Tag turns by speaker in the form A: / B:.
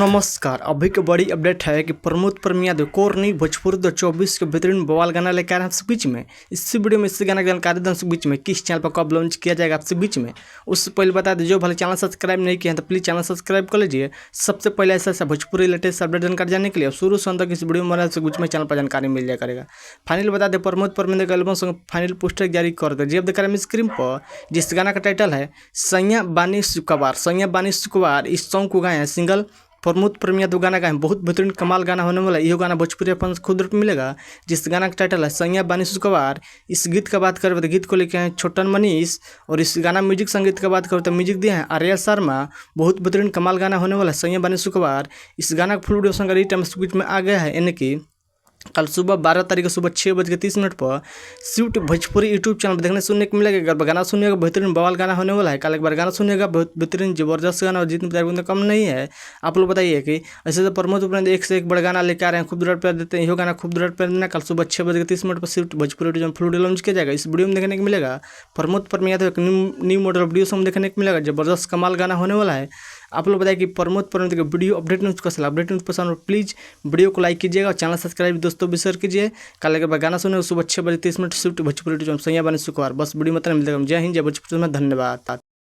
A: नमस्कार। अभी की बड़ी अपडेट है कि प्रमोद परम यादव कोरनी भोजपुरी 2024 के बेहतरीन बवाल गाना लेकर आ रहे हैं आपसे बीच में। इस वीडियो में इस गाना की जानकारी दूं आपसे बीच में, किस चैनल पर कब लॉन्च किया जाएगा आपसे बीच में। उससे पहले बता दें, जो भले चैनल सब्सक्राइब नहीं किया है तो प्लीज़ चैनल सब्सक्राइब कर लीजिए। सबसे पहले ऐसा भोजपुरी लेटेस्ट अपडेट जानकारी जानने के लिए शुरू से अंत तक इस वीडियो में बीच में चैनल पर जानकारी मिल जाए करेगा। फाइनल बता दें, प्रमोद परम के एल्बम सॉन्ग फाइनल पोस्टर जारी कर दे। जब देख रहे हैं स्क्रीन पर, जिस गाना का टाइटल है सैया बानी शुक्रवार। सैया बानी शुक्रवार इस सॉन्ग को गाए हैं सिंगल प्रमोद परम यादव। गाना का है बहुत बेहतरीन कमाल गाना होने वाला है। यह गाना भोजपुरी अपन खुद रूप मिलेगा, जिस गाना का टाइटल है सैया बानी शुक्रवार। इस गीत का बात करें तो गीत को लेके हैं छोटन मनीष, और इस गाना म्यूजिक संगीत का बात करें तो म्यूजिक दिए हैं आर्या शर्मा। बहुत बेहतरीन कमाल गाना होने वाला है सैया बानी शुक्रवार। इस गाना का फुल वीडियो संग टाइम बीच में आ गया है, यानी कि कल सुबह 12 तारीख को सुबह 6:30 पर स्वीट भोजपुरी यूट्यूब चैनल पर देखने सुनने को मिलेगा। गाना सुनिएगा, बेहतरीन बवाल गाना होने वाला है। कल एक बार गाना सुनिएगा, बहुत बेहतरीन जबरदस्त गाना, और जितने कम नहीं है। आप लोग बताइए कि ऐसे तो प्रमोद उपरांत एक से एक बड़ा गाना लेकर आ रहे हैं, खूबसूरत प्यार देते हैं। यह गाना खूबसूरत प्यार देना कल सुबह 6:30 पर स्वीट भोजपुरी यूट्यूब फुल वीडियो लॉन्च किया जाएगा। इस वीडियो में देखने को मिलेगा प्रमोद परम यादव एक न्यू मॉडल वीडियो सॉन्ग देखने को मिलेगा। जबरदस्त कमाल गाना होने वाला है। आप लोग बताइए कि प्रमोद परम का वीडियो अपडेट न्यूज़ का अपडेट न्यूज़ पसंद, प्लीज़ वीडियो को लाइक कीजिएगा और चैनल सब्सक्राइब दोस्तों भी शेयर कीजिए। कल के बाद गाना सुने सुबह 6:30 स्विफ्ट भोजपुरी सैया बानी शुक्रवार। बस वीडियो मतलब मिलेगा। जय हिंद, जय भोजपुरी में, धन्यवाद।